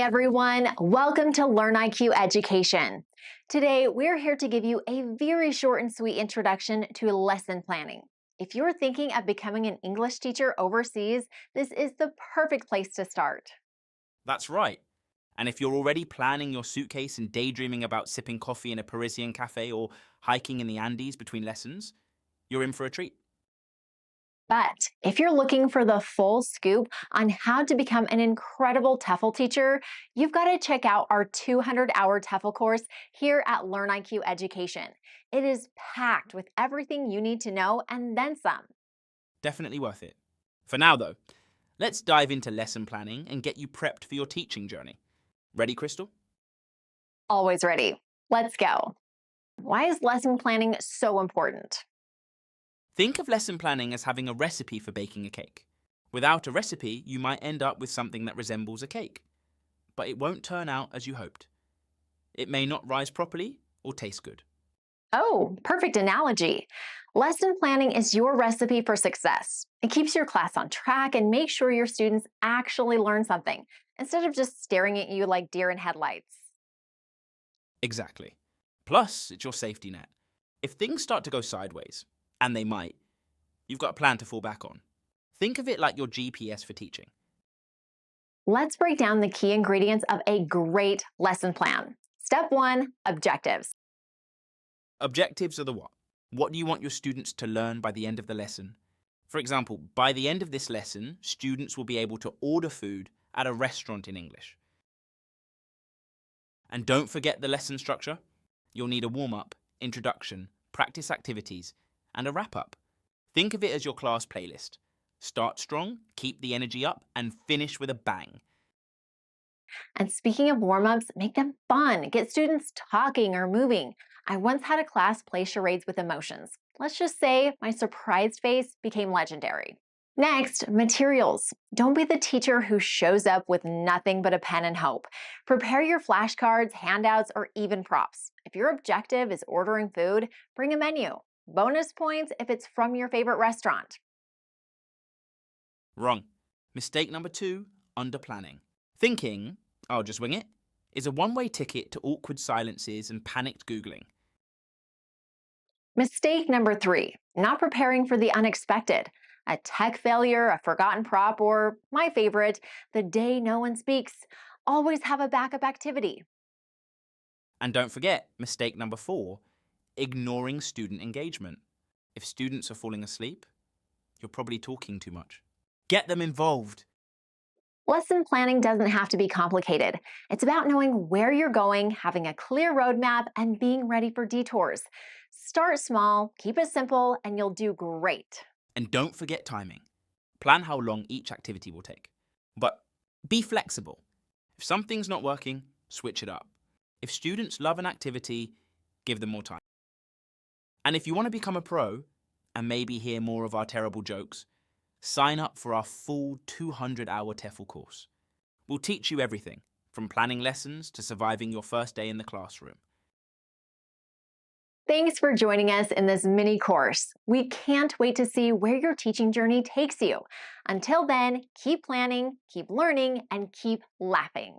everyone, welcome to LearniQ Education. Today, we're here to give you a very short and sweet introduction to lesson planning. If you're thinking of becoming an English teacher overseas, this is the perfect place to start. That's right. And if you're already planning your suitcase and daydreaming about sipping coffee in a Parisian cafe or hiking in the Andes between lessons, you're in for a treat. But if you're looking for the full scoop on how to become an incredible TEFL teacher, you've got to check out our 200-hour TEFL course here at LearniQ Education. It is packed with everything you need to know and then some. Definitely worth it. For now, though, let's dive into lesson planning and get you prepped for your teaching journey. Ready, Crystal? Always ready. Let's go. Why is lesson planning so important? Think of lesson planning as having a recipe for baking a cake. Without a recipe, you might end up with something that resembles a cake, but it won't turn out as you hoped. It may not rise properly or taste good. Oh, perfect analogy. Lesson planning is your recipe for success. It keeps your class on track and makes sure your students actually learn something, instead of just staring at you like deer in headlights. Exactly. Plus, it's your safety net. If things start to go sideways, and they might, you've got a plan to fall back on. Think of it like your GPS for teaching. Let's break down the key ingredients of a great lesson plan. Step 1, objectives. Objectives are the what? What do you want your students to learn by the end of the lesson? For example, by the end of this lesson, students will be able to order food at a restaurant in English. And don't forget the lesson structure. You'll need a warm-up, introduction, practice activities, and a wrap-up. Think of it as your class playlist. Start strong, keep the energy up, and finish with a bang. And speaking of warm-ups, make them fun. Get students talking or moving. I once had a class play charades with emotions. Let's just say my surprised face became legendary. Next, materials. Don't be the teacher who shows up with nothing but a pen and hope. Prepare your flashcards, handouts, or even props. If your objective is ordering food, bring a menu. Bonus points if it's from your favorite restaurant. Wrong. Mistake number 2, under-planning. Thinking, I'll just wing it, is a one-way ticket to awkward silences and panicked Googling. Mistake number 3, not preparing for the unexpected. A tech failure, a forgotten prop, or my favorite, the day no one speaks. Always have a backup activity. And don't forget, mistake number 4, ignoring student engagement. If students are falling asleep, you're probably talking too much. Get them involved. Lesson planning doesn't have to be complicated. It's about knowing where you're going, having a clear roadmap, and being ready for detours. Start small, keep it simple, and you'll do great. And don't forget timing. Plan how long each activity will take. But be flexible. If something's not working, switch it up. If students love an activity, give them more time. And if you want to become a pro, and maybe hear more of our terrible jokes, sign up for our full 200-hour TEFL course. We'll teach you everything, from planning lessons to surviving your first day in the classroom. Thanks for joining us in this mini course. We can't wait to see where your teaching journey takes you. Until then, keep planning, keep learning, and keep laughing.